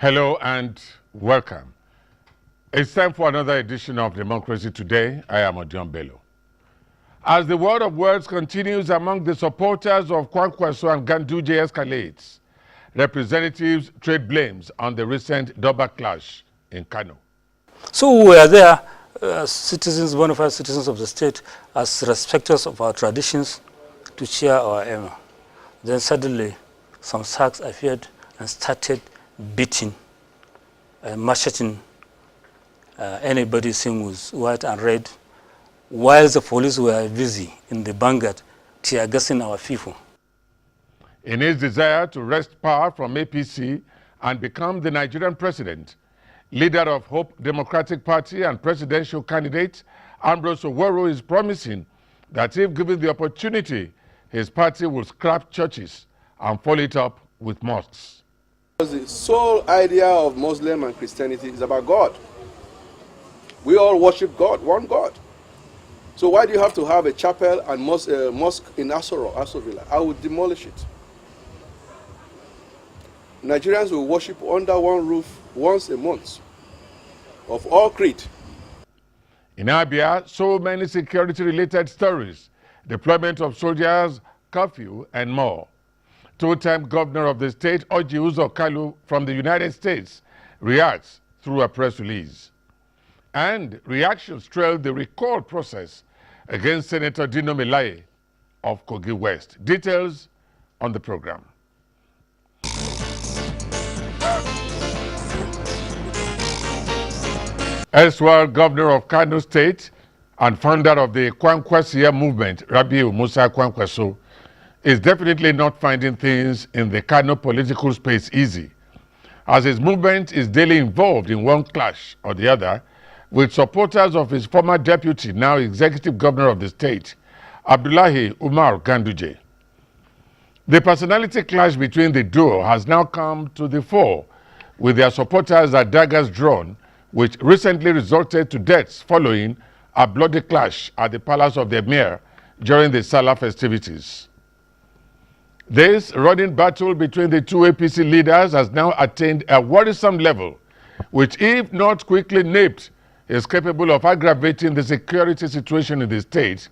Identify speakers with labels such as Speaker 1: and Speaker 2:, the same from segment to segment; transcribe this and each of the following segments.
Speaker 1: Hello and welcome. It's time for another edition of Democracy Today. I am ODION BELLO. As the war of words continues among the supporters of Kwankwaso and Ganduje escalates, representatives trade blames on the recent Doba clash in Kano.
Speaker 2: So we are there, citizens, bona fide citizens of the state, as respecters of our traditions, to cheer our aim. Then suddenly some thugs appeared and started beating, macheting anybody seen with white and red, while the police were busy in the vanguard tear gassing our people.
Speaker 1: In his desire to wrest power from APC and become the Nigerian president, leader of Hope Democratic Party and presidential candidate Ambrose Oworo is promising that if given the opportunity, his party will scrap churches and follow it up with mosques.
Speaker 3: The sole idea of Muslim and Christianity is about God. We all worship God, one God. So why do you have to have a chapel and mosque in Aso Villa? I would demolish it. Nigerians will worship under one roof once a month, of all creed.
Speaker 1: In Abia, so many security-related stories, deployment of soldiers, curfew, and more. Two-time governor of the state, Orji Uzor Kalu from the United States, reacts through a press release. And reactions trailed the recall process against Senator Dino Melaye of Kogi West. Details on the program. Elsewhere, governor of Kano State and founder of the Kwankwaso movement, Rabiu Musa Kwankwaso, is definitely not finding things in the Kano political space easy, as his movement is daily involved in one clash or the other with supporters of his former deputy, now executive governor of the state, Abdullahi Umar Ganduje. The personality clash between the duo has now come to the fore, with their supporters at daggers drawn, which recently resulted to deaths following a bloody clash at the palace of the Emir during the Salah festivities. This running battle between the two APC leaders has now attained a worrisome level, which, if not quickly nipped, is capable of aggravating the security situation in the state,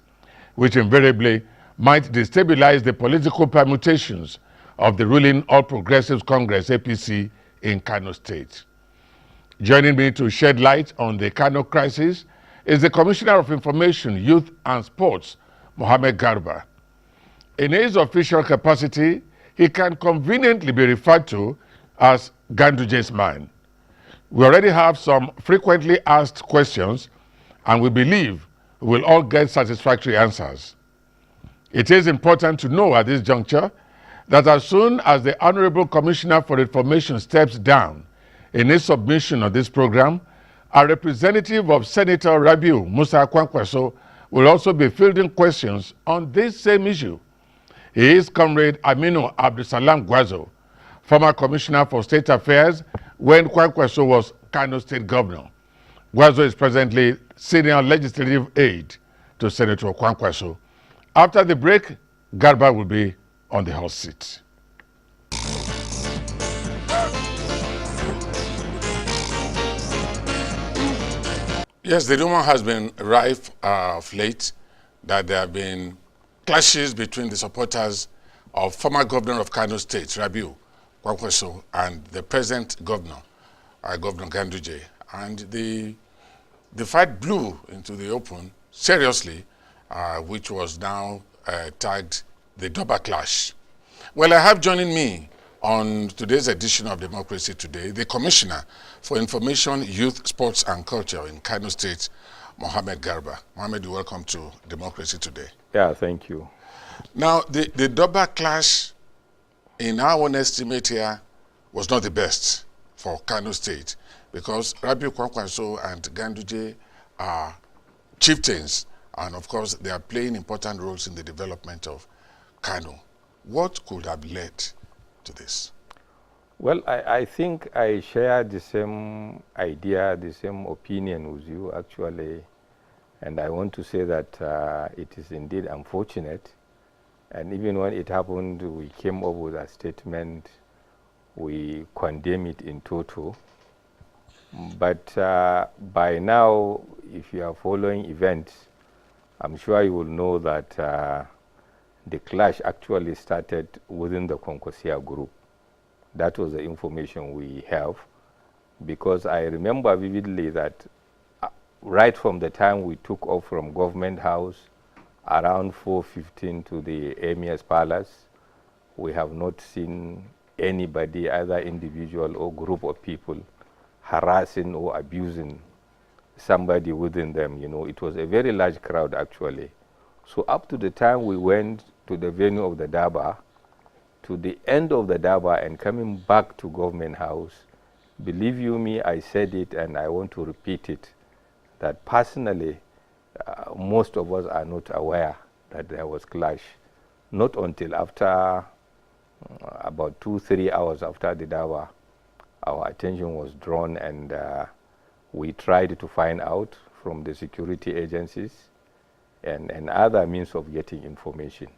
Speaker 1: which invariably might destabilize the political permutations of the ruling All Progressives Congress APC in Kano State. Joining me to shed light on the Kano crisis is the Commissioner of Information, Youth and Sports, Mohammed Garba. In his official capacity, he can conveniently be referred to as Ganduje's man. We already have some frequently asked questions, and we believe we will all get satisfactory answers. It is important to know at this juncture that as soon as the Honorable Commissioner for Information steps down in his submission of this program, a representative of Senator Rabiu Musa Kwankwaso will also be fielding questions on this same issue. He is Comrade Aminu Abdusalam Gwazo, former Commissioner for State Affairs when Kwankwaso was Kano State Governor. Gwazo is presently Senior Legislative Aide to Senator Kwankwaso. After the break, Garba will be on the hot seat. Yes, the rumor has been rife of late that there have been clashes between the supporters of former governor of Kano State, Rabiu Kwankwaso, and the present governor, Governor Ganduje. And the fight blew into the open seriously, which was now tagged the Doba clash. Well, I have joining me on today's edition of Democracy Today, the Commissioner for Information, Youth, Sports and Culture in Kano State, Mohammed Garba. Mohammed, you're welcome to Democracy Today.
Speaker 4: Yeah, thank you.
Speaker 1: Now, the Doba clash, in our own estimate here, was not the best for Kano State because Rabiu Kwankwaso and Ganduje are chieftains, and of course, they are playing important roles in the development of Kano. What could have led to this?
Speaker 4: Well, I think I share the same idea, the same opinion with you, actually. And I want to say that it is indeed unfortunate. And even when it happened, we came up with a statement we condemn it in toto. But by now, if you are following events, I'm sure you will know that the clash actually started within the Kwankwaso group. That was the information we have, because I remember vividly that right from the time we took off from Government House around 4:15 to the Emir's Palace, we have not seen anybody, either individual or group of people, harassing or abusing somebody within them. You know, it was a very large crowd actually. So up to the time we went to the venue of the Daba, to the end of the Daba and coming back to Government House, believe you me, I said it and I want to repeat it, that personally, most of us are not aware that there was clash. Not until after about 2-3 hours after the Daba, our attention was drawn, and we tried to find out from the security agencies and other means of getting information.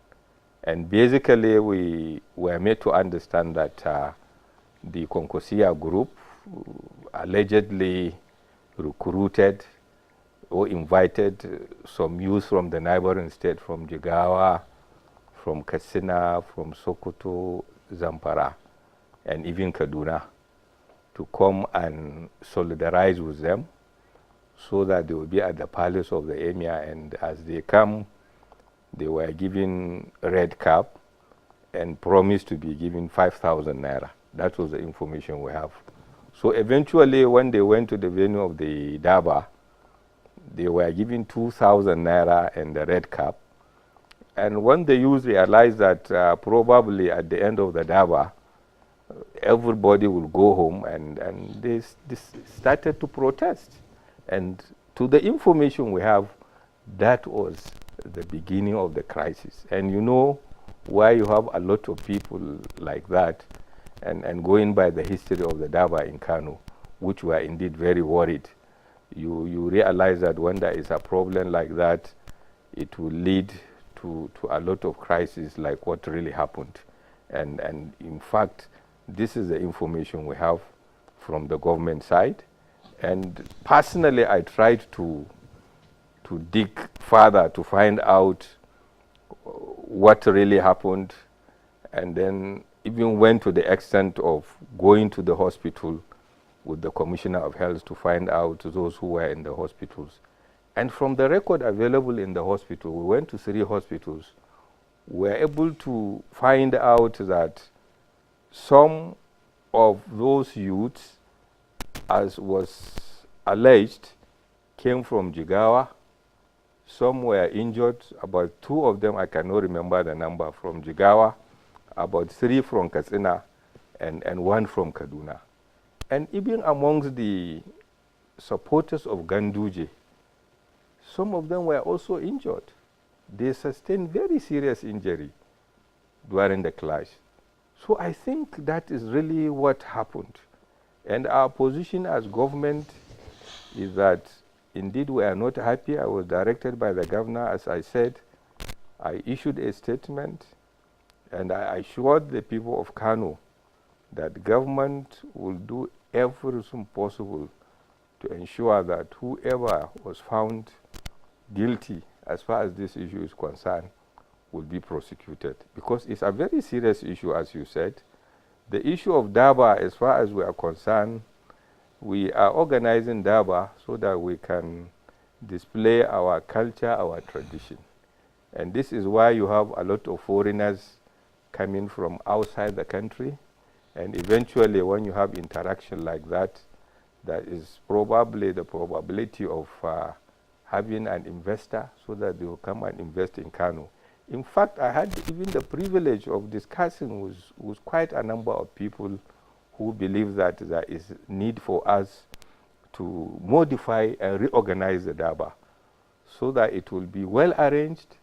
Speaker 4: And basically, we were made to understand that the Kwankwaso group allegedly recruited or invited some youth from the neighboring state, from Jigawa, from Katsina, from Sokoto, Zamfara, and even Kaduna, to come and solidarize with them so that they will be at the palace of the emir. And as they come, they were given red cap and promised to be given 5,000 naira. That was the information we have. So eventually, when they went to the venue of the Daba, they were given 2,000 naira and the red cap. And when the youth realized that probably at the end of the Daba, everybody will go home, and they started to protest. And to the information we have, that was the beginning of the crisis. And you know, why you have a lot of people like that, and going by the history of the Daba in Kano, which were indeed very worried, you realize that when there is a problem like that, it will lead to a lot of crises like what really happened. And in fact, this is the information we have from the government side. And personally, I tried to dig further to find out what really happened, and then even went to the extent of going to the hospital with the Commissioner of Health to find out those who were in the hospitals. And from the record available in the hospital, we went to 3 hospitals, we were able to find out that some of those youths, as was alleged, came from Jigawa. Some were injured, about 2 of them, I cannot remember the number, from Jigawa, about 3 from Katsina, and 1 from Kaduna. And even amongst the supporters of Ganduje, some of them were also injured. They sustained very serious injury during the clash. So I think that is really what happened. And our position as government is that indeed we are not happy. I was directed by the governor, as I said. I issued a statement and I assured the people of Kano that government will do everything possible to ensure that whoever was found guilty as far as this issue is concerned will be prosecuted, because it's a very serious issue, as you said. The issue of Daba, as far as we are concerned, we are organizing Daba so that we can display our culture, our tradition. And this is why you have a lot of foreigners coming from outside the country. And eventually, when you have interaction like that, that is probably the probability of having an investor so that they will come and invest in Kano. In fact, I had even the privilege of discussing with quite a number of people who believe that there is need for us to modify and reorganize the Daba so that it will be well arranged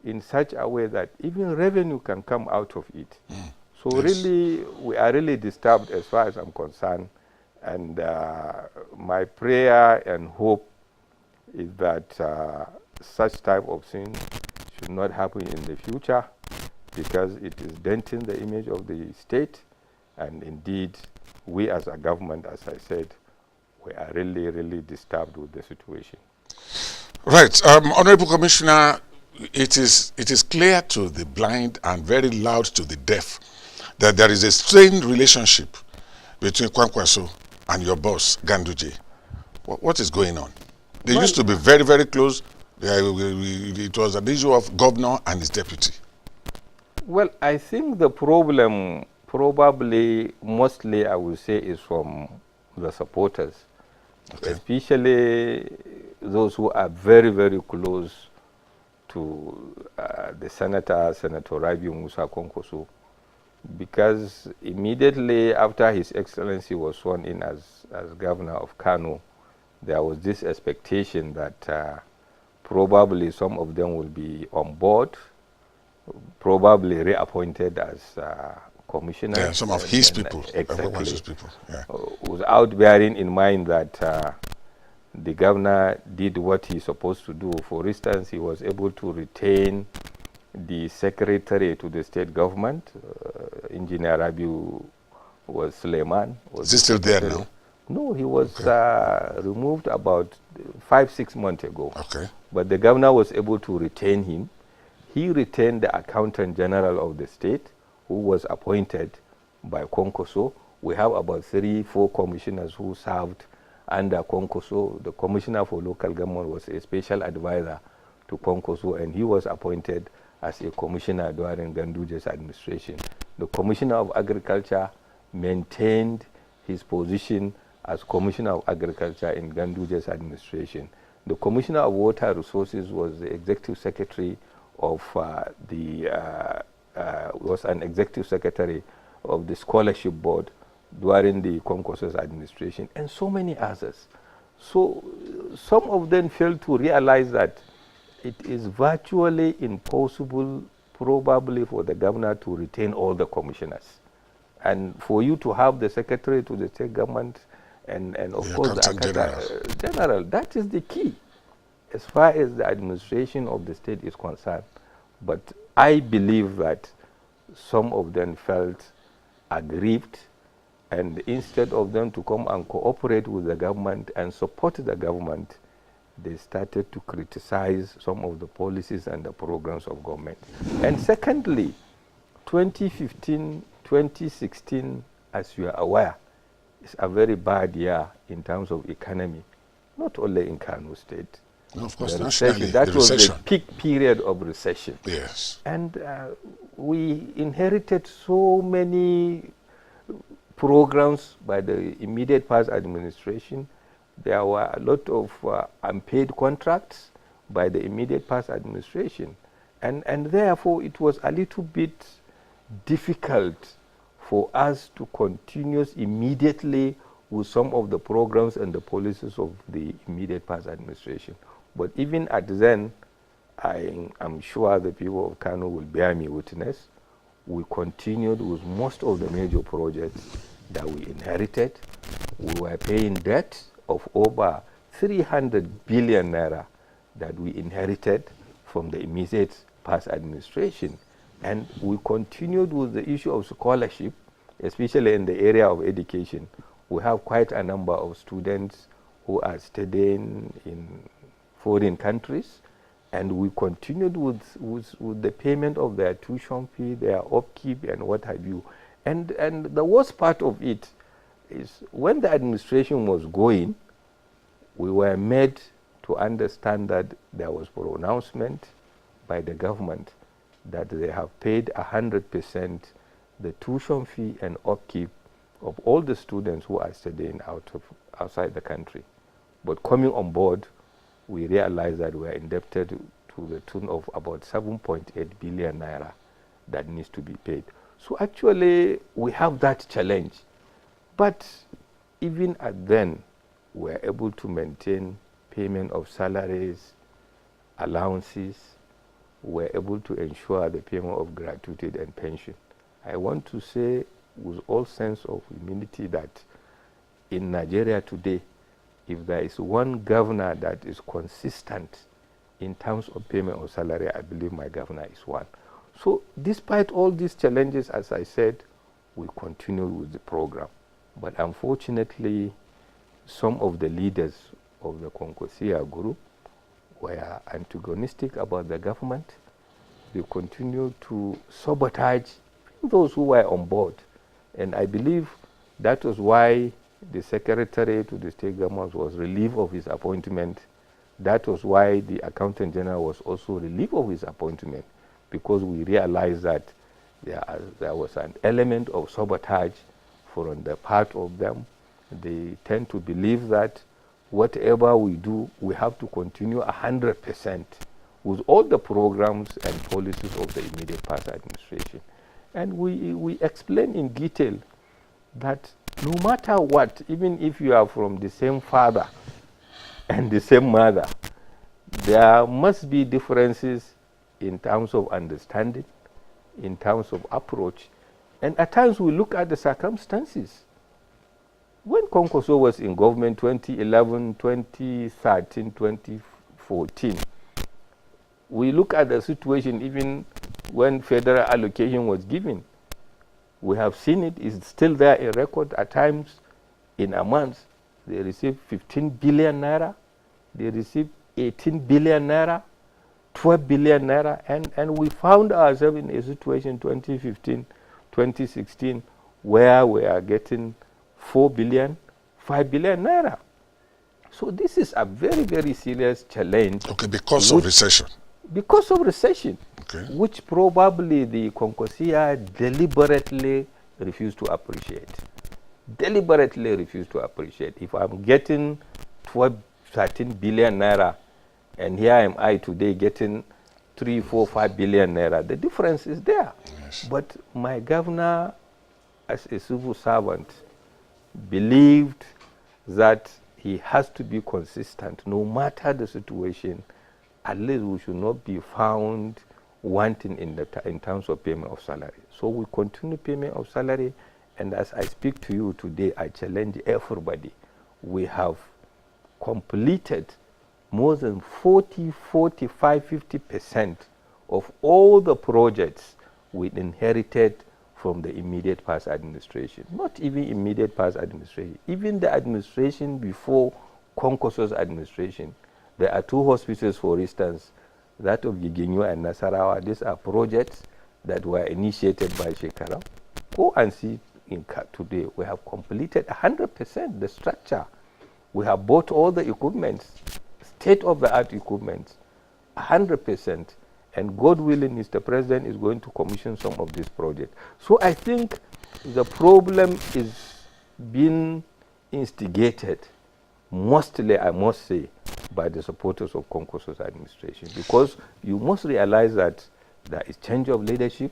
Speaker 4: in such a way that even revenue can come out of it. So really, we are really disturbed as far as I'm concerned. And my prayer and hope is that such type of things should not happen in the future, because it is denting the image of the state, And indeed, we as a government, as I said, we are really, really disturbed with the situation.
Speaker 1: Right. Honorable Commissioner, it is clear to the blind and very loud to the deaf that there is a strained relationship between Kwankwaso and your boss, Ganduje. What is going on? They used to be very, very close. It was an issue of governor and his deputy.
Speaker 4: Well, I think the problem probably mostly, I would say, is from the supporters, especially those who are very, very close to the Senator Rabiu Musa Kwankwaso, because immediately after His Excellency was sworn in as governor of Kano, there was this expectation that probably some of them will be on board, probably reappointed as commissioners.
Speaker 1: Yeah, some of his people.
Speaker 4: Exactly.
Speaker 1: His people. Yeah.
Speaker 4: Without bearing in mind that the governor did what he's supposed to do. For instance, he was able to retain the secretary to the state government. Engineer Rabiu was Suleiman.
Speaker 1: Is he still there now?
Speaker 4: No, he was removed about 5-6 months ago.
Speaker 1: Okay.
Speaker 4: But the governor was able to retain him. He retained the accountant general of the state, who was appointed by Kwankwaso. We have about 3-4 commissioners who served under Kwankwaso. The commissioner for local government was a special advisor to Kwankwaso, and he was appointed as a commissioner during Ganduje's administration. The commissioner of agriculture maintained his position as commissioner of agriculture in Ganduje's administration. The commissioner of water resources was the executive secretary of was an executive secretary of the scholarship board during the Kwankwaso's administration, and so many others. So some of them failed to realize that it is virtually impossible probably for the governor to retain all the commissioners. And for you to have the secretary to the state government and of course the general, that is the key as far as the administration of the state is concerned. But I believe that some of them felt aggrieved, and instead of them to come and cooperate with the government and support the government, they started to criticize some of the policies and the programs of government. And secondly, 2015, 2016, as you are aware, is a very bad year in terms of economy, not only in Kano State.
Speaker 1: No, of course, nationally,
Speaker 4: that was the peak period of recession.
Speaker 1: Yes.
Speaker 4: And we inherited so many programs by the immediate past administration. There were a lot of unpaid contracts by the immediate past administration. And therefore, it was a little bit difficult for us to continue immediately with some of the programs and the policies of the immediate past administration. But even at then, I am sure the people of Kano will bear me witness, we continued with most of the major projects that we inherited. We were paying debt of over 300 billion naira that we inherited from the immediate past administration. And we continued with the issue of scholarship, especially in the area of education. We have quite a number of students who are studying in foreign countries, and we continued with the payment of their tuition fee, their upkeep, and what have you. And the worst part of it is when the administration was going, we were made to understand that there was pronouncement by the government that they have paid 100% the tuition fee and upkeep of all the students who are studying outside the country. But coming on board, we realized that we are indebted to the tune of about 7.8 billion naira that needs to be paid. So actually, we have that challenge. But even at then, we are able to maintain payment of salaries, allowances. We are able to ensure the payment of gratuity and pension. I want to say with all sense of humility that in Nigeria today, if there is one governor that is consistent in terms of payment of salary, I believe my governor is one. So despite all these challenges, as I said, we continue with the program. But unfortunately, some of the leaders of the Kwankwaso group were antagonistic about the government. They continued to sabotage those who were on board. And I believe that was why the secretary to the state government was relieved of his appointment. That was why the accountant general was also relieved of his appointment, because we realized that there was an element of sabotage from the part of them. They tend to believe that whatever we do, we have to continue 100% with all the programs and policies of the immediate past administration. And we explain in detail that no matter what, even if you are from the same father and the same mother, there must be differences in terms of understanding, in terms of approach, and at times we look at the circumstances. When Kwankwaso was in government 2011, 2013, 2014, we look at the situation even when federal allocation was given. We have seen it, it's still there in record. At times, in a month, they receive 15 billion naira, they receive 18 billion naira, 12 billion naira, and we found ourselves in a situation 2015, 2016, where we are getting 4 billion, 5 billion naira. So this is a very, very serious challenge.
Speaker 1: Okay, because of recession.
Speaker 4: Because of recession,
Speaker 1: okay,
Speaker 4: which probably the Kwankwaso deliberately refused to appreciate. Deliberately refused to appreciate. If I'm getting 12, 13 billion naira, and here am I today getting 3, 4, 5 billion naira, the difference is there.
Speaker 1: Yes.
Speaker 4: But my governor, as a civil servant, believed that he has to be consistent no matter the situation. At least we should not be found wanting in terms of payment of salary. So we continue payment of salary, and as I speak to you today, I challenge everybody. We have completed more than 40, 45, 50% of all the projects we inherited from the immediate past administration. Not even immediate past administration, even the administration before Kwankwaso's administration. There are 2 hospitals, for instance, that of Giginyo and Nasarawa. These are projects that were initiated by Shekara. Go and see in today. We have completed 100% the structure. We have bought all the equipment, state-of-the-art equipment, 100%. And God willing, Mr. President is going to commission some of these projects. So I think the problem is being instigated, mostly, I must say, by the supporters of Kwankwaso's administration, because you must realize that there is change of leadership.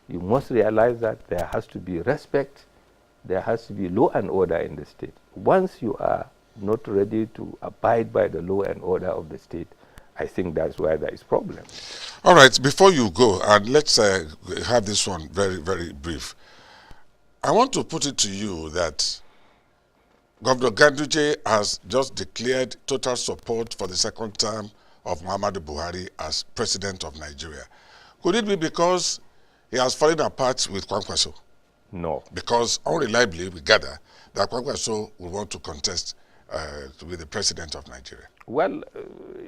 Speaker 4: You must realize that there has to be respect. There has to be law and order in the state. Once you are not ready to abide by the law and order of the state, I think that's where there is problem.
Speaker 1: All right, before you go, and let's have this one very, very brief. I want to put it to you that Governor Ganduje has just declared total support for the second term of Muhammadu Buhari as president of Nigeria. Could it be because he has fallen apart with Kwankwaso?
Speaker 4: No.
Speaker 1: Because unreliably we gather that Kwankwaso will want to contest to be the president of Nigeria.
Speaker 4: Well,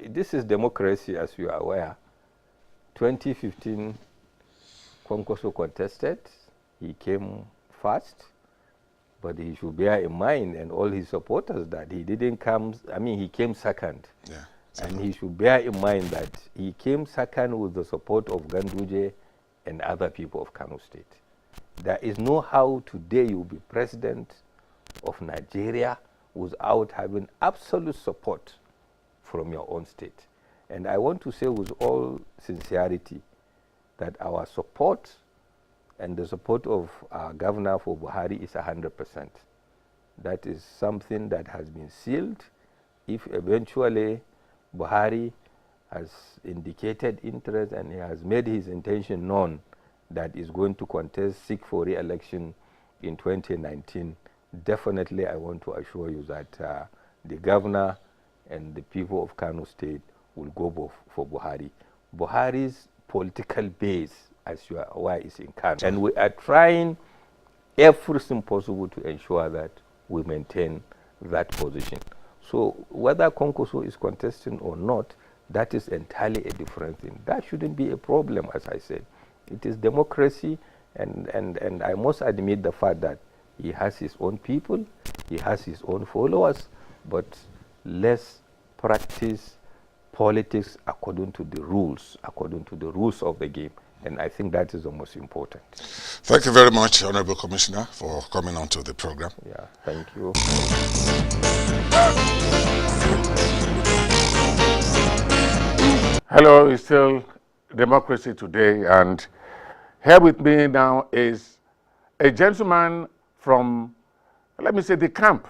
Speaker 4: this is democracy, as you are aware. 2015, Kwankwaso contested. He came first. But he should bear in mind, and all his supporters, that he didn't come, I mean, he came second.
Speaker 1: Yeah,
Speaker 4: and he should bear in mind that he came second with the support of Ganduje and other people of Kano State. There is no how today you will be president of Nigeria without having absolute support from your own state. And I want to say with all sincerity that our support and the support of our governor for Buhari is 100%. That is something that has been sealed. If eventually Buhari has indicated interest and he has made his intention known that is going to contest, seek for re-election in 2019, definitely I want to assure you that the governor and the people of Kano State will go for Buhari. Buhari's political base, as you are aware, is in Kano. And we are trying everything possible to ensure that we maintain that position. So whether Kwankwaso is contesting or not, that is entirely a different thing. That shouldn't be a problem, as I said. It is democracy, and I must admit the fact that he has his own people, he has his own followers, but let's practice politics according to the rules of the game. And I think that is the most important.
Speaker 1: Thank you very much, Honorable Commissioner, for coming on to the program.
Speaker 4: Yeah, thank you.
Speaker 1: Hello, it's still Democracy Today, and here with me now is a gentleman from, let me say, the camp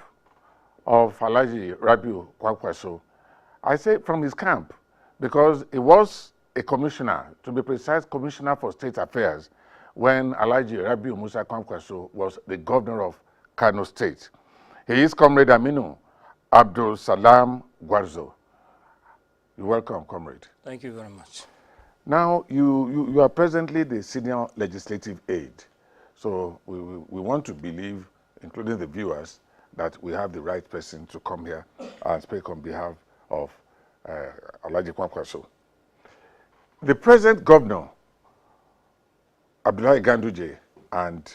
Speaker 1: of Alhaji Rabiu Kwankwaso. I say from his camp because he was a commissioner, to be precise, Commissioner for State Affairs, when Alhaji Rabiu Musa Kwankwaso was the governor of Kano State. He is Comrade Aminu Abdul Salam Gwarzo. You're welcome, Comrade.
Speaker 2: Thank you very much.
Speaker 1: Now, you are presently the senior legislative aide. So we want to believe, including the viewers, that we have the right person to come here and speak on behalf of Alhaji Kwankwaso. The present governor, Abdullahi Ganduje, and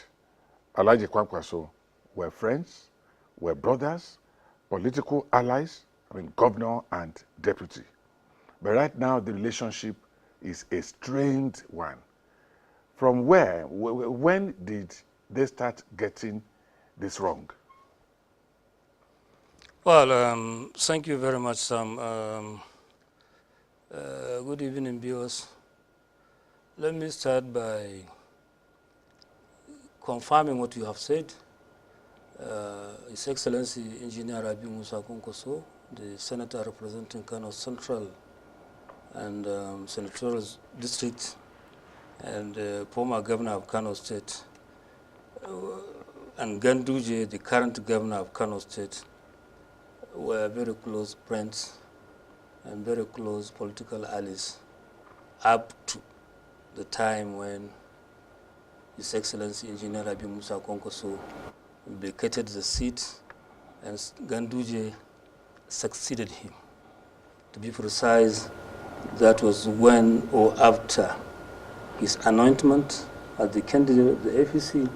Speaker 1: Alhaji Kwankwaso were friends, were brothers, political allies, governor and deputy. But right now, the relationship is a strained one. From where, when did they start getting this wrong?
Speaker 2: Well, thank you very much, Sam. Good evening, viewers. Let me start by confirming what you have said. His Excellency Engineer Rabiu Musa Kwankwaso, the Senator representing Kano Central and Senatorial District, and former Governor of Kano State, and Ganduje, the current Governor of Kano State, were very close friends and very close political allies up to the time when His Excellency Engineer Rabiu Musa Kwankwaso vacated the seat and Ganduje succeeded him. To be precise, that was when or after his anointment as the candidate of the APC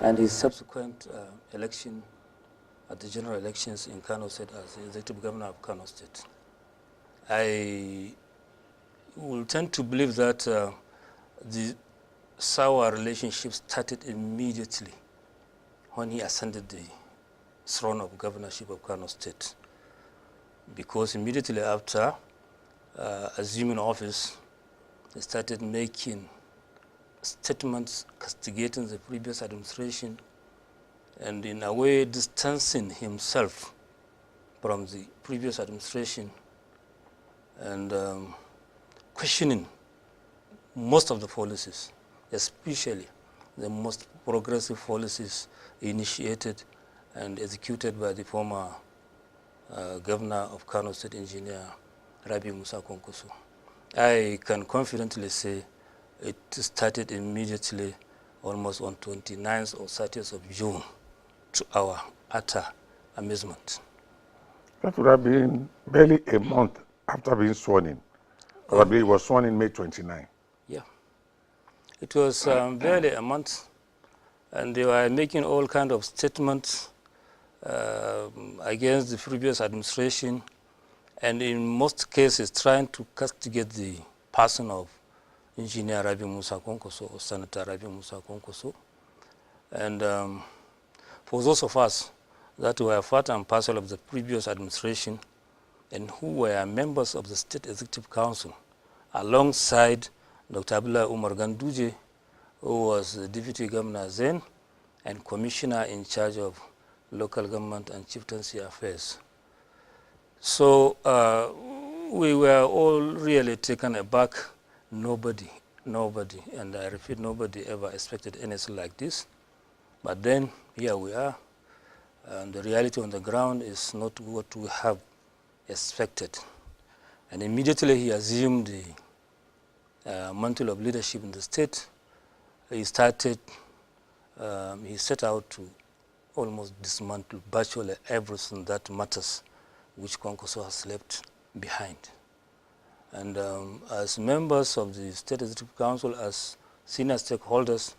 Speaker 2: and his subsequent election at the general elections in Kano State as the executive governor of Kano State. I will tend to believe that the sour relationship started immediately when he ascended the throne of governorship of Kano State, because immediately after assuming office, he started making statements castigating the previous administration and in a way distancing himself from the previous administration and questioning most of the policies, especially the most progressive policies initiated and executed by the former governor of Kano State, Engineer Rabiu Musa Kwankwaso. I can confidently say it started immediately, almost on 29th or 30th of June, to our utter amazement.
Speaker 1: That would have been barely a month after being sworn in. Probably it was sworn in May 29.
Speaker 2: Yeah. It was barely a month, and they were making all kinds of statements against the previous administration, and in most cases trying to castigate the person of Engineer Rabiu Musa Kwankwaso or Senator Rabiu Musa Kwankwaso. And for those of us that were part and parcel of the previous administration and who were members of the State Executive Council, alongside Dr. Abdullah Umar Ganduje, who was the Deputy Governor then and Commissioner in charge of local government and chieftaincy affairs. So we were all really taken aback. Nobody, and I repeat, nobody ever expected anything like this. But then here we are, and the reality on the ground is not what we have expected. And immediately he assumed the mantle of leadership in the state. He started he set out to almost dismantle virtually everything that matters which Kwankwaso has left behind. And as members of the State Executive Council, as senior stakeholders,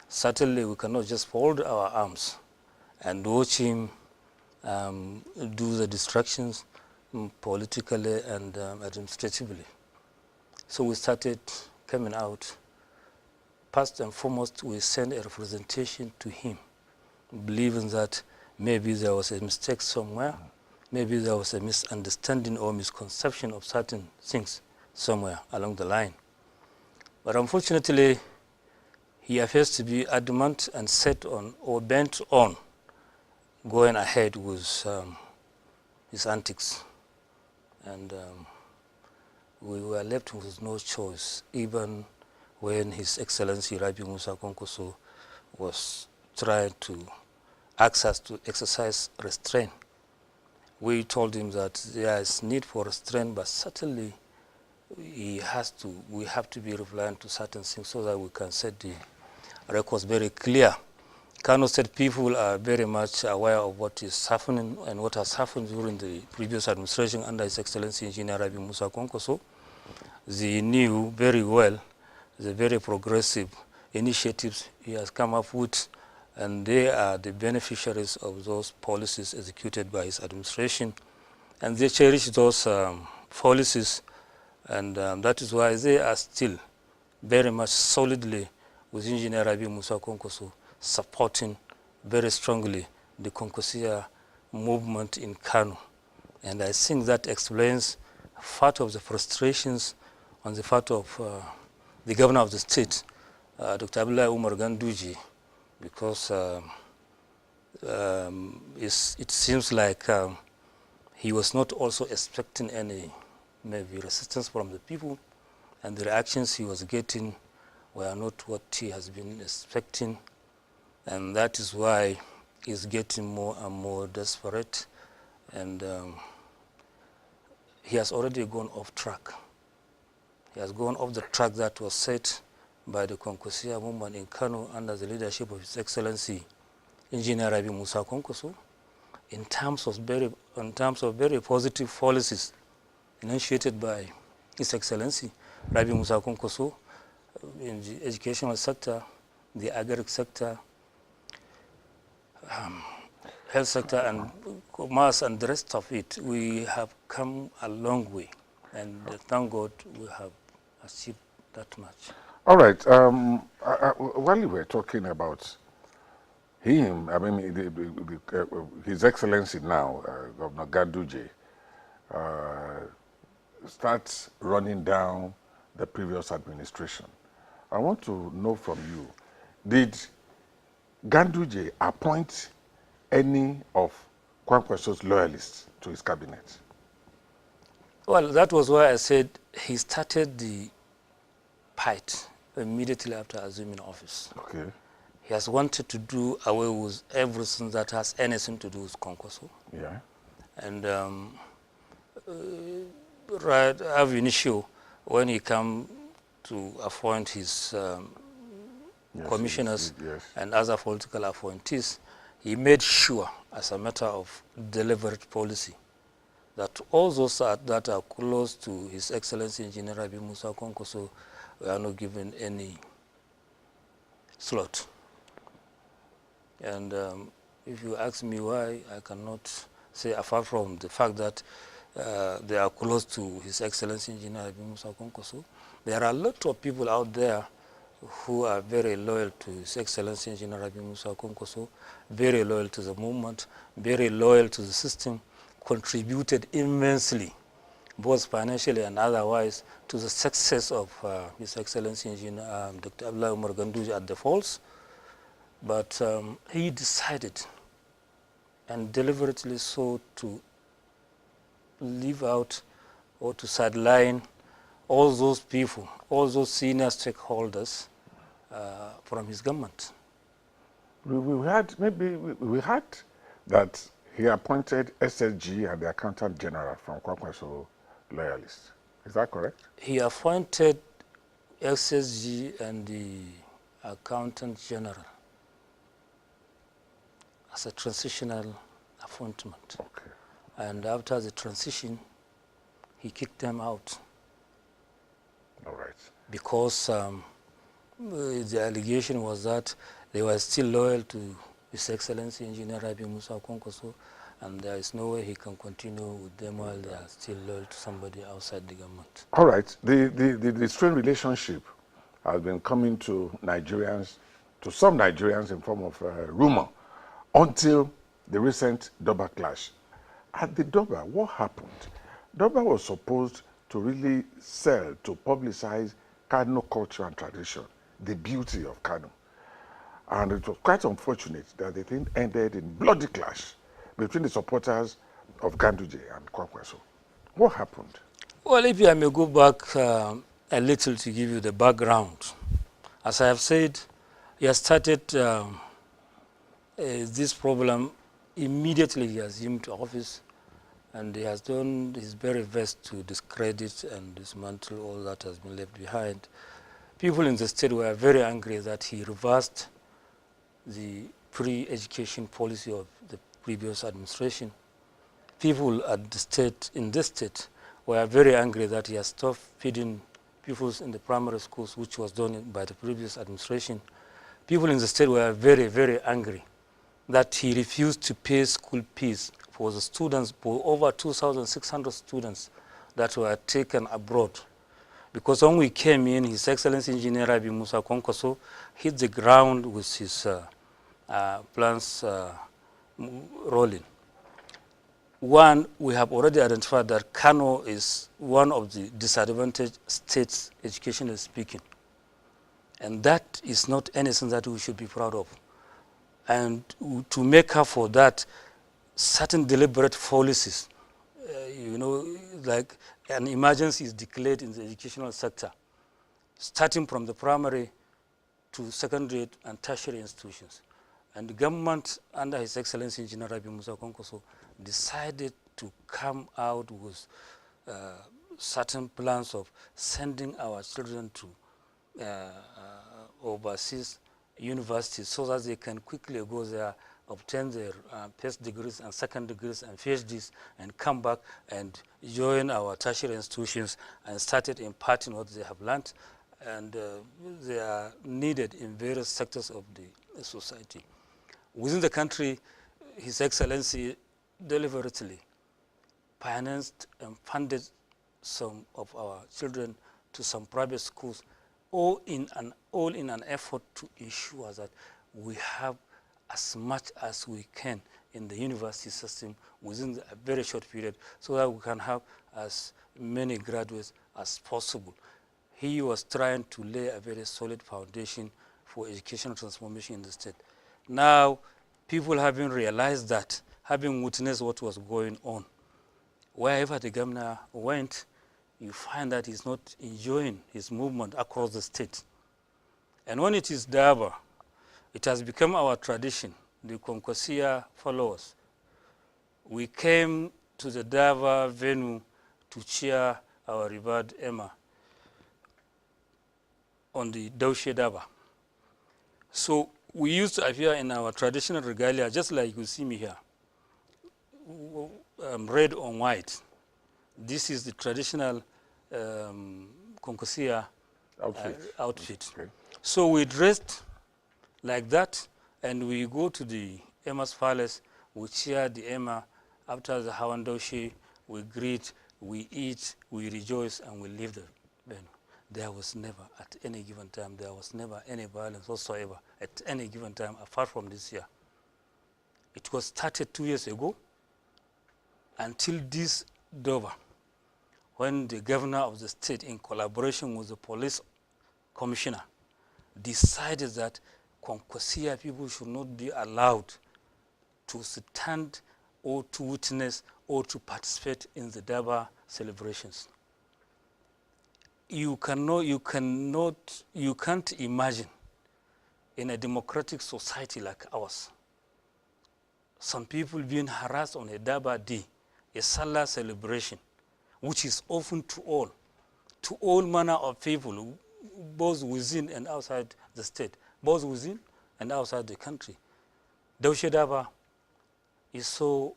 Speaker 2: certainly we cannot just fold our arms and watch him do the distractions politically and administratively. So we started coming out. First and foremost, we sent a representation to him, believing that maybe there was a mistake somewhere, maybe there was a misunderstanding or misconception of certain things somewhere along the line. But unfortunately, he appears to be adamant and set on or bent on going ahead with his antics. And we were left with no choice, even when His Excellency Rabi Musa Kwankwaso was trying to ask us to exercise restraint. We told him that there is need for restraint, but certainly we have to be reliant to certain things so that we can set the records very clear. Kano State people are very much aware of what is happening and what has happened during the previous administration under His Excellency Engineer Rabi Musa Kwankwaso. They knew very well the very progressive initiatives he has come up with, and they are the beneficiaries of those policies executed by his administration, and they cherish those policies, and that is why they are still very much solidly with Engineer Rabi Musa Kwankwaso, supporting very strongly the Kwankwasia movement in Kano. And I think that explains part of the frustrations on the part of the governor of the state, Dr. Abdullahi Umar Ganduje, because it seems like he was not also expecting any maybe resistance from the people, and the reactions he was getting were not what he has been expecting, and that is why he's getting more and more desperate, and he has already gone off track. He has gone off the track that was set by the Kwankwasia movement in Kano under the leadership of His Excellency Engineer Rabi Musa Kwankwaso, in terms of very positive policies initiated by His Excellency Rabi Musa Kwankwaso in the educational sector, the agric sector, health sector, and commerce, and the rest of it. We have come a long way, and thank God we have achieved that much.
Speaker 1: All right. While you were talking about him, I mean, His Excellency now, Governor Ganduje, starts running down the previous administration. I want to know from you, did Ganduje appoint any of Kwankwaso's loyalists to his cabinet?
Speaker 2: Well, that was why I said he started the fight immediately after assuming office.
Speaker 1: Okay.
Speaker 2: He has wanted to do away with everything that has anything to do with Kwankwaso.
Speaker 1: Yeah.
Speaker 2: And right ab initio, when he came to appoint his commissioners and other political appointees, he made sure, as a matter of deliberate policy, that all those that are close to His Excellency Engineer Rabi Musa Kwankwaso were not given any slot. And if you ask me why, I cannot say, apart from the fact that they are close to His Excellency Engineer Rabi Musa Kwankwaso, there are a lot of people out there who are very loyal to His Excellency Engineer Rabi Musa Kwankwaso, very loyal to the movement, very loyal to the system, contributed immensely, both financially and otherwise, to the success of His Excellency Engineer Dr. Abdullahi Umar Ganduje at the Falls. But he decided, and deliberately so, to leave out or to sideline all those people, all those senior stakeholders from his government.
Speaker 1: We had that he appointed SSG and the Accountant General from Kwankwaso loyalists. Is that correct?
Speaker 2: He appointed SSG and the Accountant General as a transitional appointment.
Speaker 1: Okay.
Speaker 2: And after the transition, he kicked them out.
Speaker 1: All right.
Speaker 2: Because the allegation was that they were still loyal to His Excellency Engineer Rabi Musa Kwankwaso, and there is no way he can continue with them while they are still loyal to somebody outside the government.
Speaker 1: All right. The strained relationship has been coming to Nigerians, to some Nigerians in form of rumor, until the recent Durbar clash. At the Durbar, what happened? Durbar was supposed to really sell, to publicize Kano culture and tradition, the beauty of Kano. And it was quite unfortunate that the thing ended in bloody clash between the supporters of Ganduje and Kwankwaso. What happened?
Speaker 2: Well, if I may go back a little to give you the background. As I have said, he has started this problem immediately he assumed office, and he has done his very best to discredit and dismantle all that has been left behind. People in the state were very angry that he reversed the pre-education policy of the previous administration. People at the state, in this state, were very angry that he has stopped feeding pupils in the primary schools, which was done by the previous administration. People in the state were very, very angry that he refused to pay school fees for the students, for over 2,600 students that were taken abroad. Because when we came in, His Excellency Engineer Rabi Musa Kwankwaso hit the ground with his plans rolling. One, we have already identified that Kano is one of the disadvantaged states, educationally speaking. And that is not anything that we should be proud of. And to make up for that, certain deliberate policies, like an emergency is declared in the educational sector, starting from the primary to secondary and tertiary institutions. And the government, under His Excellency Engineer Rabi Musa Kwankwaso, decided to come out with certain plans of sending our children to overseas universities so that they can quickly go there, obtain their first degrees and second degrees and PhDs, and come back and join our tertiary institutions and started imparting what they have learned, and they are needed in various sectors of the society. Within the country, His Excellency deliberately financed and funded some of our children to some private schools, all in an effort to ensure that we have as much as we can in the university system within a very short period, so that we can have as many graduates as possible. He was trying to lay a very solid foundation for educational transformation in the state. Now, people having realized that, having witnessed what was going on, wherever the governor went, you find that he's not enjoying his movement across the state. And when it is Durbar, it has become our tradition, the Kwankwaso followers. We came to the Durbar venue to cheer our revered Emma on the Daushe Durbar. So we used to appear in our traditional regalia, just like you see me here, red on white. This is the traditional Kwankwaso outfit.
Speaker 1: Okay.
Speaker 2: So we dressed like that, and we go to the Emma's palace, we cheer the Emma. After the Hawan Daushe, we greet, we eat, we rejoice, and we leave the venue. There was never, at any given time, there was never any violence whatsoever at any given time, apart from this year. It was started 2 years ago, until this Durbar, when the governor of the state, in collaboration with the police commissioner, decided that Kwankwaso people should not be allowed to stand or to witness or to participate in the Durbar celebrations. You can't imagine in a democratic society like ours, some people being harassed on a Durbar day, a Salah celebration, which is open to all manner of people, both within and outside the state, both within and outside the country. Daushe Durbar is so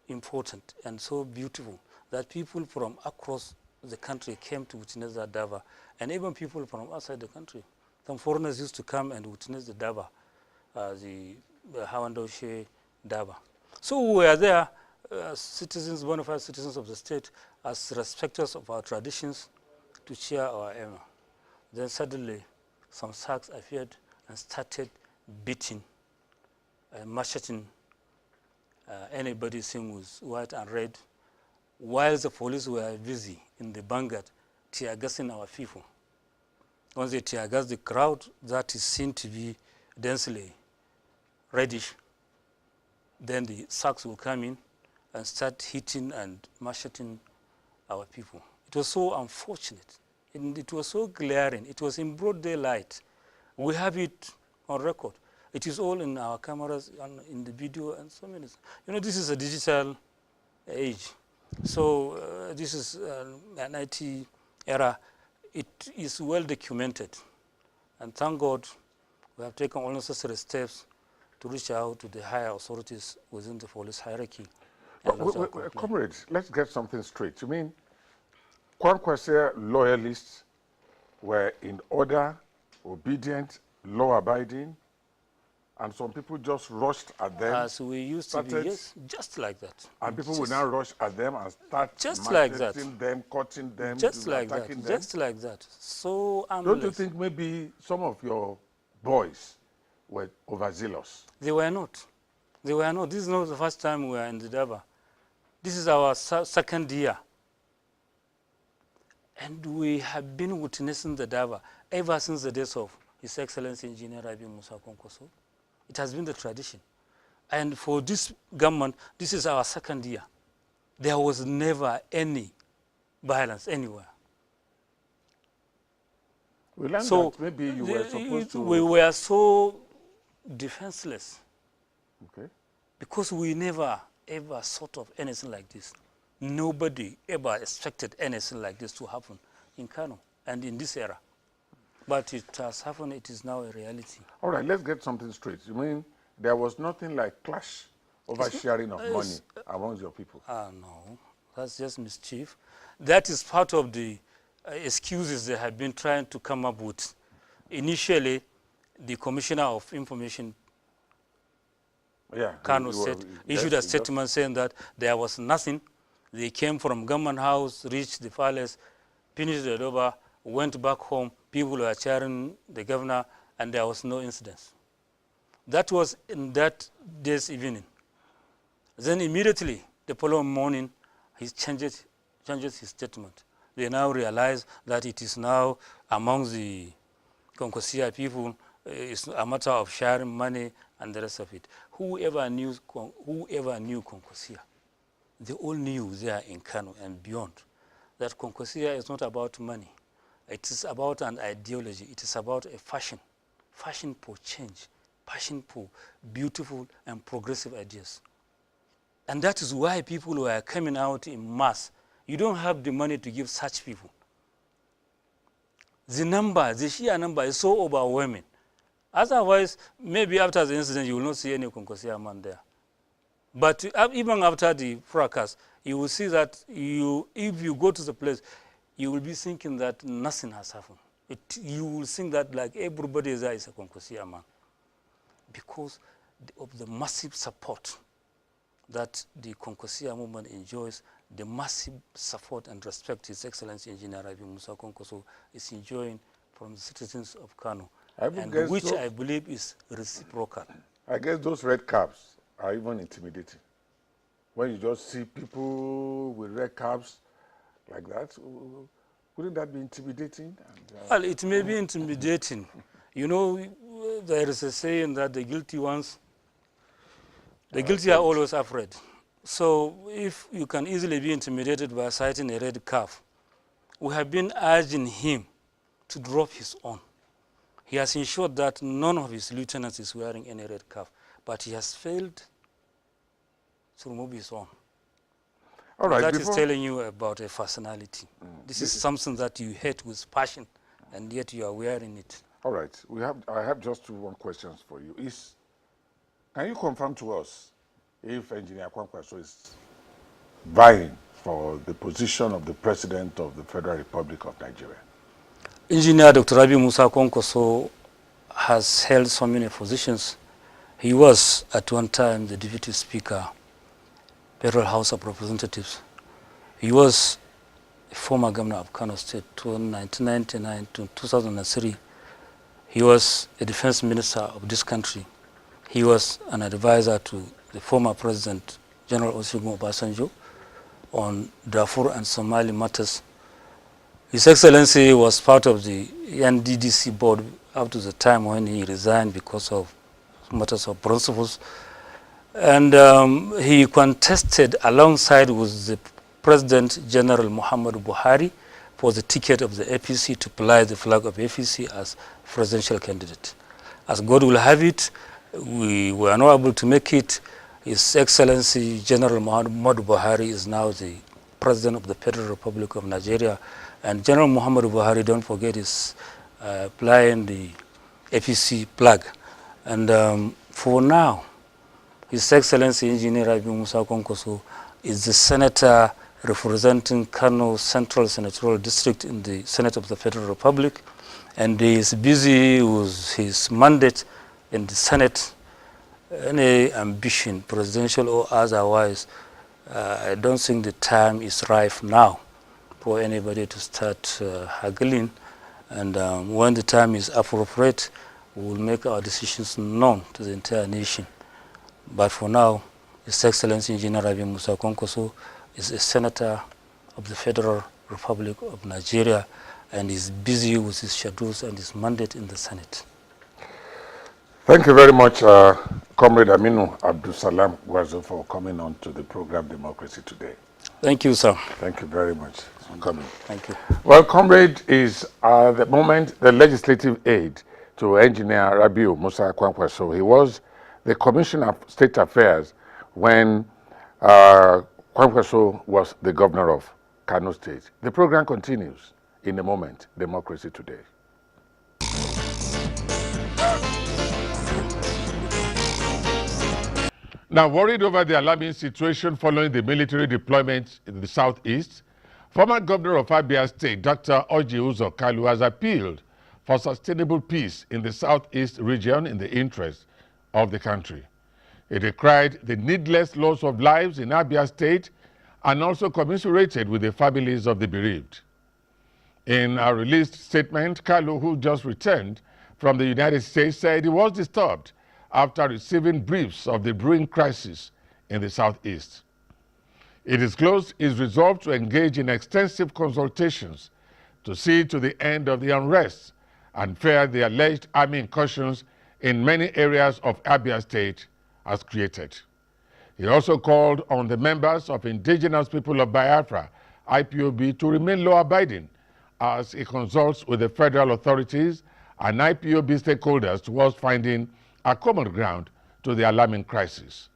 Speaker 2: important and so beautiful that people from across the country came to witness that Dava, and even people from outside the country. Some foreigners used to come and witness the Dava, the Hawandoshe Dava. So we were there, citizens, bona fide citizens of the state, as respecters of our traditions, to cheer our emir. Then suddenly, some thugs appeared and started beating, macheting anybody seen with white and red, while the police were busy in the vanguard tear gassing our people. Once they tear gas the crowd that is seen to be densely reddish, then the thugs will come in and start hitting and macheting our people. It was so unfortunate, and it was so glaring. It was in broad daylight. We have it on record. It is all in our cameras, and in the video, and so many. You know, this is a digital age. So this is an IT era. It is well documented. And thank God we have taken all necessary steps to reach out to the higher authorities within the police hierarchy.
Speaker 1: Comrades, let's get something straight. You mean Kwankwaso loyalists were in order, obedient, law-abiding, and some people just rushed at them?
Speaker 2: As we used to be, yes, just like that.
Speaker 1: And people will now rush at them and start
Speaker 2: just like that,
Speaker 1: them, cutting them,
Speaker 2: just like that,
Speaker 1: them.
Speaker 2: just like that. So
Speaker 1: don't you think maybe some of your boys were overzealous?
Speaker 2: They were not. They were not. This is not the first time we are in the Dava. This is our second year. And we have been witnessing the Dava ever since the days of His Excellency Engineer Rabi Musa Kwankwaso. It has been the tradition. And for this government, this is our second year. There was never any violence anywhere.
Speaker 1: We learned that maybe you were supposed to...
Speaker 2: We were so defenseless.
Speaker 1: Okay.
Speaker 2: Because we never, ever thought of anything like this. Nobody ever expected anything like this to happen in Kano and in this era. But it has happened. It is now a reality.
Speaker 1: All right, let's get something straight. You mean there was nothing like clash over sharing of money amongst your people?
Speaker 2: No, that's just mischief. That is part of the excuses they have been trying to come up with. Initially, the Commissioner of Information, Kano State, issued a statement saying that there was nothing. They came from government house, reached the palace, finished the over, went back home. People were cheering the governor, and there was no incident. That was in that day's evening. Then immediately, the following morning, he changes his statement. They now realize that it is now among the Kwankwaso people, it's a matter of sharing money and the rest of it. Whoever knew Kwankwaso, they all knew there in Kano and beyond that Kwankwaso is not about money. It is about an ideology. It is about a fashion for change, passion for beautiful and progressive ideas. And that is why people were coming out in mass. You don't have the money to give such people. The sheer number is so overwhelming. Otherwise, maybe after the incident, you will not see any Kwankwaso man there. But even after the fracas, you will see that if you go to the place, you will be thinking that nothing has happened. You will think that like everybody there is a Kwankwaso man. Because of the massive support that the Kwankwaso movement enjoys, the massive support and respect His Excellency Engineer Rabi Musa Kwankwaso is enjoying from the citizens of Kano, and which I believe is reciprocal.
Speaker 1: I guess those red caps are even intimidating. When you just see people with red caps like that, wouldn't that be intimidating?
Speaker 2: Well, it may be intimidating. You know, there is a saying that the guilty are always afraid. So if you can easily be intimidated by sighting a red cap, we have been urging him to drop his own. He has ensured that none of his lieutenants is wearing any red cap, but he has failed to remove his own.
Speaker 1: All right,
Speaker 2: that is telling you about a personality. This is something that you hate with passion, and yet you are wearing it.
Speaker 1: All right, I have just one question for you. Can you confirm to us if Engineer Kwankwaso is vying for the position of the President of the Federal Republic of Nigeria?
Speaker 2: Engineer Dr. Rabi Musa Kwankwaso has held so many positions. He was at one time the Deputy Speaker, Federal House of Representatives. He was a former governor of Kano State from 1999 to 2003. He was a defense minister of this country. He was an advisor to the former President, General Olusegun Obasanjo, on Darfur and Somali matters. His Excellency was part of the NDDC board up to the time when he resigned because of matters of principles. And he contested alongside with the President General Muhammadu Buhari for the ticket of the APC to fly the flag of APC as presidential candidate. As God will have it, we were not able to make it. His Excellency General Muhammadu Buhari is now the President of the Federal Republic of Nigeria. And General Muhammadu Buhari, don't forget, is flying the APC flag. And for now, His Excellency Engineer Rabi Musa Kwankwaso is the senator representing Kano Central Senatorial District in the Senate of the Federal Republic, and he is busy with his mandate in the Senate. Any ambition, presidential or otherwise, I don't think the time is ripe now for anybody to start haggling. And when the time is appropriate, we will make our decisions known to the entire nation. But for now, His Excellency Engineer Rabi Musa Kwankwaso is a senator of the Federal Republic of Nigeria and is busy with his schedules and his mandate in the Senate.
Speaker 1: Thank you very much, Comrade Aminu Abdul Salam Gwazo, for coming on to the program Democracy Today.
Speaker 2: Thank you, sir.
Speaker 1: Thank you very much for coming.
Speaker 2: Thank you.
Speaker 1: Well, Comrade is at the moment the legislative aide to Engineer Rabiu Musa Kwankwaso. He was the Commissioner of State Affairs when Kwankwaso was the governor of Kano State. The program continues in a moment. Democracy Today. Now, worried over the alarming situation following the military deployment in the southeast, former governor of Abia State, Dr. Orji Uzor Kalu, has appealed for sustainable peace in the southeast region in the interest of the country. He decried the needless loss of lives in Abia State and also commiserated with the families of the bereaved. In a released statement, Kalu, who just returned from the United States, said he was disturbed after receiving briefs of the brewing crisis in the southeast. He disclosed his resolve to engage in extensive consultations to see to the end of the unrest and fear the alleged army incursions in many areas of Abia State has created. He also called on the members of Indigenous People of Biafra, IPOB, to remain law-abiding as he consults with the federal authorities and IPOB stakeholders towards finding a common ground to the alarming crisis.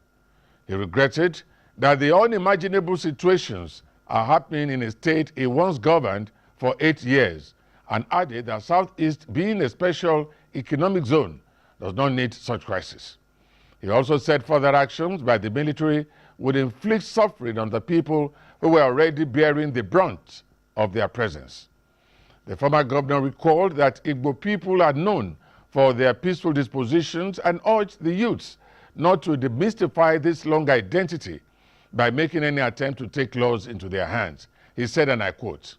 Speaker 1: He regretted that the unimaginable situations are happening in a state he once governed for 8 years and added that Southeast, being a special economic zone, does not need such crisis. He also said further actions by the military would inflict suffering on the people who were already bearing the brunt of their presence. The former governor recalled that Igbo people are known for their peaceful dispositions and urged the youths not to demystify this long identity by making any attempt to take laws into their hands. He said, and I quote,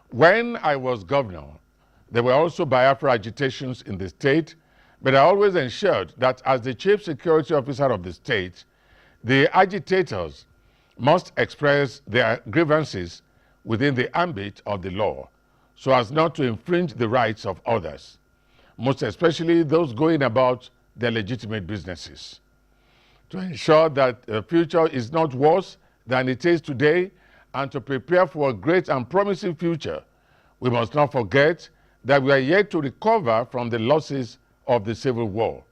Speaker 1: "When I was governor, there were also Biafra agitations in the state, but I always ensured that as the chief security officer of the state, the agitators must express their grievances within the ambit of the law so as not to infringe the rights of others, most especially those going about their legitimate businesses. To ensure that the future is not worse than it is today and to prepare for a great and promising future, we must not forget that we are yet to recover from the losses of the Civil War.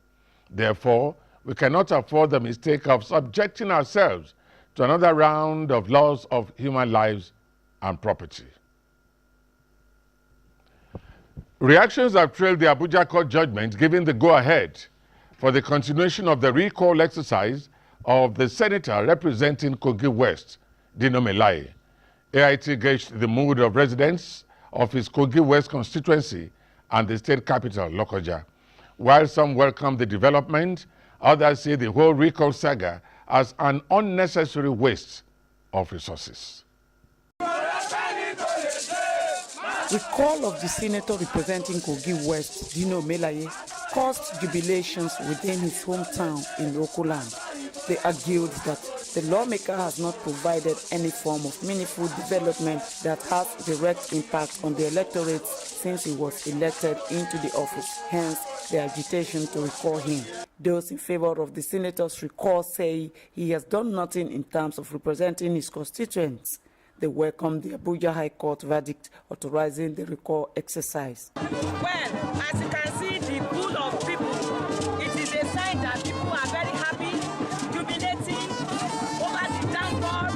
Speaker 1: Therefore, we cannot afford the mistake of subjecting ourselves to another round of loss of human lives and property." Reactions have trailed the Abuja court judgment giving the go-ahead for the continuation of the recall exercise of the senator representing Kogi West, Dino Melaye. AIT gauged the mood of residents of his Kogi West constituency and the state capital, Lokoja. While some welcome the development, others see the whole recall saga as an unnecessary waste of resources.
Speaker 5: Recall of the senator representing Kogi West, Dino Melaye, caused jubilations within his hometown in Rokuland. They argued that the lawmaker has not provided any form of meaningful development that has direct impact on the electorate since he was elected into the office, hence the agitation to recall him. Those in favor of the senator's recall say he has done nothing in terms of representing his constituents. They welcomed the Abuja High Court verdict authorizing the recall exercise.
Speaker 6: Well, as you can see, the pool of people, it is a sign that people are very happy, jubilating over the downfall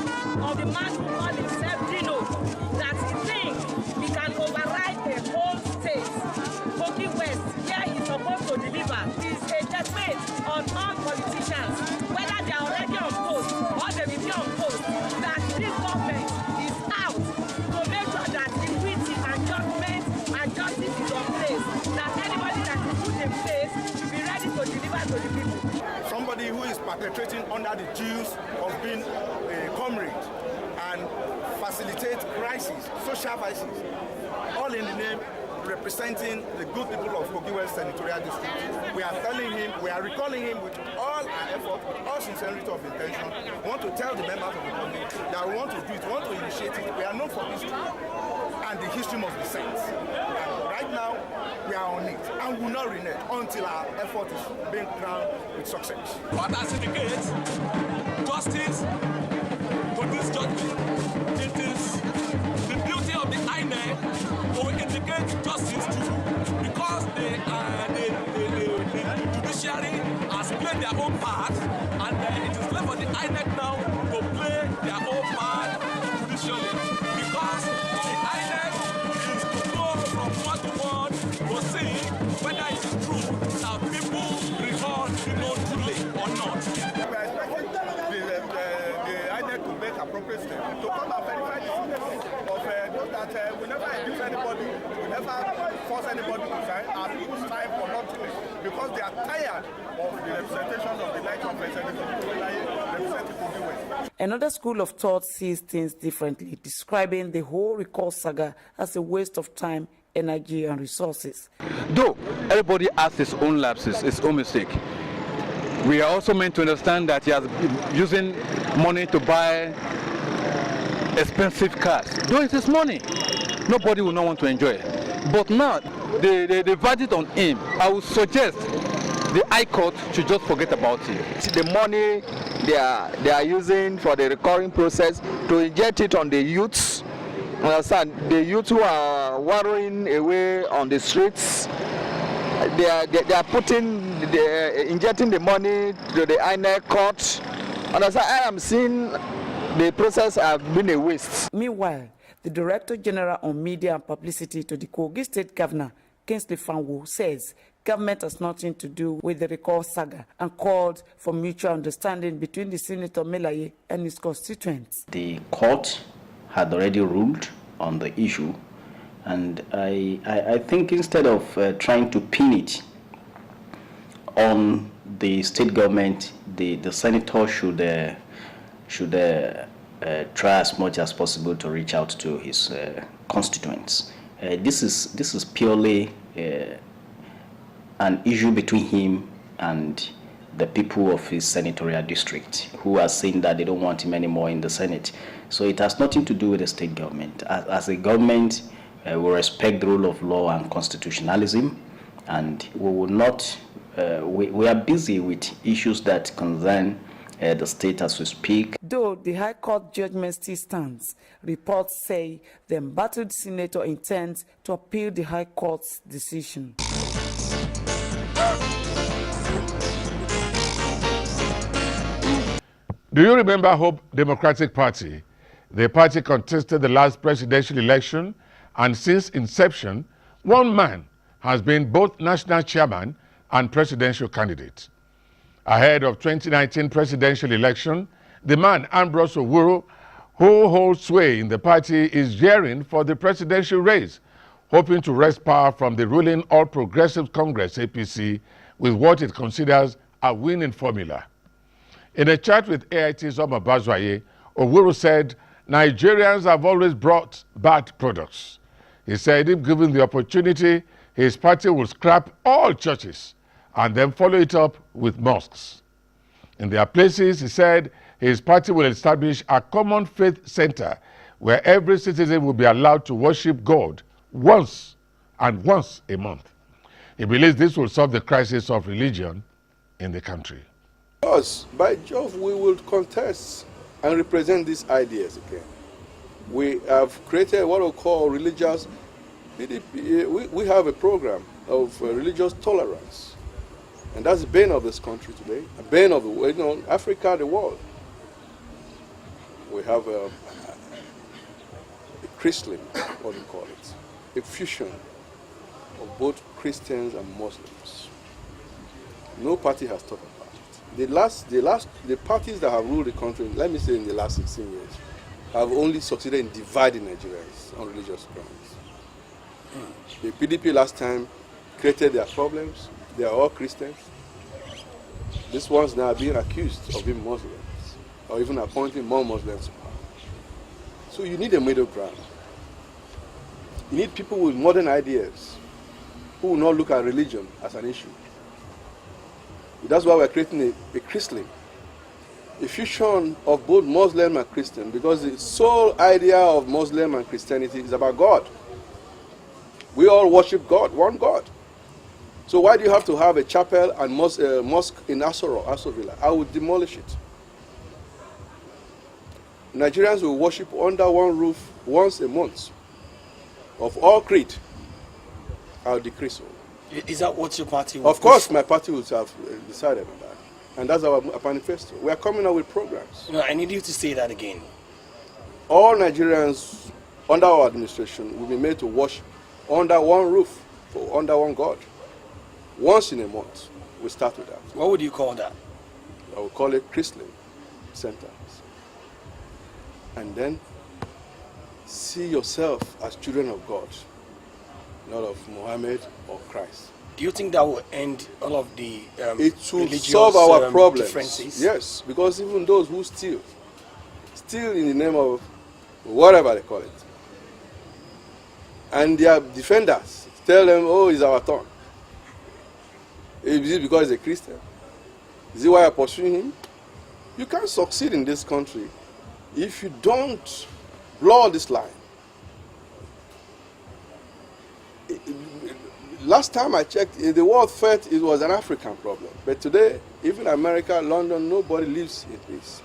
Speaker 6: of the man who called himself Dino, that he thinks he can override the whole state. Kogi West, where he's supposed to deliver, is a judgment on all politicians, whether they are already on post or they will be on post, that this government is out to make sure that equity and judgment and justice is on place, that anybody that is put in place should be ready to deliver to the people.
Speaker 7: Somebody who is perpetrating under the dues of being a comrade and facilitate crises, social crises, all in the name representing the good people of Kogi West Senatorial District. We are telling him, we are recalling him with all our effort, with all sincerity of intention. We want to tell the members of the public that we want to do it, we want to initiate it. We are known for history, and the history must be sent. Right now, we are on it, and we will not renege until our effort is being crowned with success.
Speaker 8: But as indicates, justice for this judgment, it is the beauty of the INEC to indicate justice to, because the judiciary has played their own part, and it is left for the INEC now to play their own part judicially, because the INEC is to go from word to word to see whether it is true that people recall people truly or not.
Speaker 7: The INEC to make appropriate steps to come and verify the signature of those that we never induce anybody, we never force anybody to sign, and people sign for nothing because they are tired of the representation of the light of representing Kogi West.
Speaker 5: Another school of thought sees things differently, describing the whole recall saga as a waste of time, energy, and resources.
Speaker 9: Though everybody has his own lapses, his own mistake, we are also meant to understand that he has been using money to buy expensive cars. Though it is money, nobody will not want to enjoy it. But now, the verdict on him, I would suggest the High Court should just forget about it.
Speaker 10: The money they are using for the recurring process to inject it on the youths. Understand? The youths who are wandering away on the streets, they are injecting the money to the INEC court. Understand? I am seeing the process has been a waste.
Speaker 5: Meanwhile, the Director General on Media and Publicity to the Kogi State Governor, Kingsley Fanwo, says government has nothing to do with the recall saga and called for mutual understanding between the Senator Melaye and his constituents.
Speaker 11: The court had already ruled on the issue, and I think instead of trying to pin it on the state government, the senator should try as much as possible to reach out to his constituents. This is purely an issue between him and the people of his senatorial district, who are saying that they don't want him anymore in the Senate. So it has nothing to do with the state government. As a government, we respect the rule of law and constitutionalism, and we will not. We are busy with issues that concern the state as we speak.
Speaker 5: Though the High Court judgment still stands, reports say the embattled senator intends to appeal the High Court's decision.
Speaker 1: Do you remember Hope Democratic Party? The party contested the last presidential election, and since inception, one man has been both national chairman and presidential candidate. Ahead of 2019 presidential election, the man Ambrose Owuru, who holds sway in the party, is gearing for the presidential race, hoping to wrest power from the ruling All Progressives Congress APC with what it considers a winning formula. In a chat with AIT's Omar Bazwaye, Owuru said Nigerians have always brought bad products. He said if given the opportunity, his party will scrap all churches and then follow it up with mosques. In their places, he said his party will establish a common faith center where every citizen will be allowed to worship God once a month. He believes this will solve the crisis of religion in the country.
Speaker 3: Us, by Jove, we will contest and represent these ideas again. We have created what we call religious, we have a program of religious tolerance. And that's the bane of this country today, a bane of the Africa, the world. We have a Christian, what do you call it? A fusion of both Christians and Muslims. No party has thought about it. The parties that have ruled the country, let me say in the last 16 years, have only succeeded in dividing Nigerians on religious grounds. The PDP last time created their problems. They are all Christians. These ones now are being accused of being Muslims or even appointing more Muslims to power. So you need a middle ground. You need people with modern ideas who will not look at religion as an issue. That's why we're creating a Christian, a fusion of both Muslim and Christian, because the sole idea of Muslim and Christianity is about God. We all worship God, one God. So why do you have to have a chapel and mosque in Aso Villa? I would demolish it. Nigerians will worship under one roof once a month of all creed. I'll decrease so.
Speaker 12: Is that what your party will
Speaker 3: Of course, my party would have decided on that. And that's our manifesto. We are coming up with programs.
Speaker 12: No, I need you to say that again.
Speaker 3: All Nigerians under our administration will be made to worship under one roof, or under one God. Once in a month, we start with that.
Speaker 12: What would you call that?
Speaker 3: I would call it Christian Center. And then see yourself as children of God, not of Muhammad or Christ.
Speaker 12: Do you think that will end all of the
Speaker 3: it will solve our problems?
Speaker 12: Differences?
Speaker 3: Yes, because even those who steal in the name of whatever they call it, and their defenders tell them, oh, it's our turn. Is it because he's a Christian? Is it why you're pursuing him? You can't succeed in this country if you don't blur this line. Last time I checked, the world felt it was an African problem. But today, even America, London, nobody lives in peace.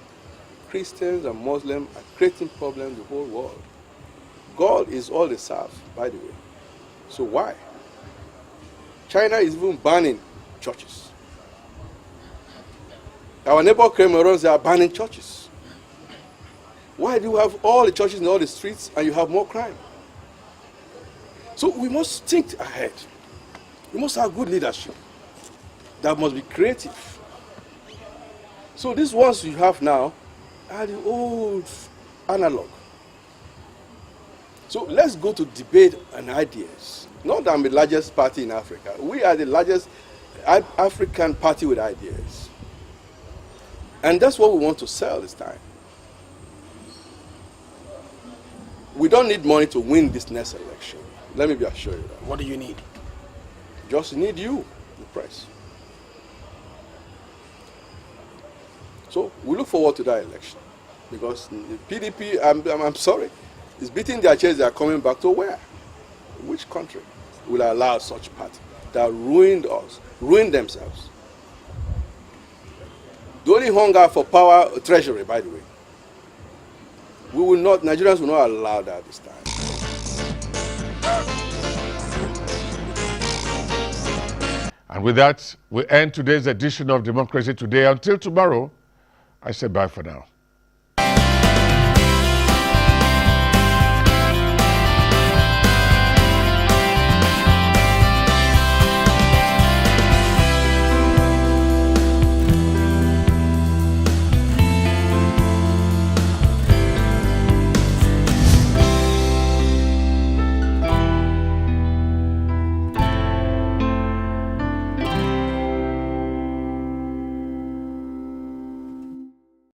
Speaker 3: Christians and Muslims are creating problems in the whole world. God is all they serve, by the way. So why? China is even banning churches. Our neighbor Cameroon, they are banning churches. Why do you have all the churches in all the streets and you have more crime? So we must think ahead. We must have good leadership that must be creative. So these ones you have now are the old analog. So let's go to debate and ideas. Not that I'm the largest party in Africa. We are the largest African party with ideas. And that's what we want to sell this time. We don't need money to win this next election. Let me be assure you that.
Speaker 12: What do you need?
Speaker 3: Just need you, the press. So we look forward to that election. Because the PDP, I'm sorry, is beating their chest. They are coming back to where? Which country will allow such party that ruined us, ruined themselves? The only hunger for power, treasury, by the way. We will not, Nigerians will not allow that this time.
Speaker 1: And with that, we end today's edition of Democracy Today. Until tomorrow, I say bye for now.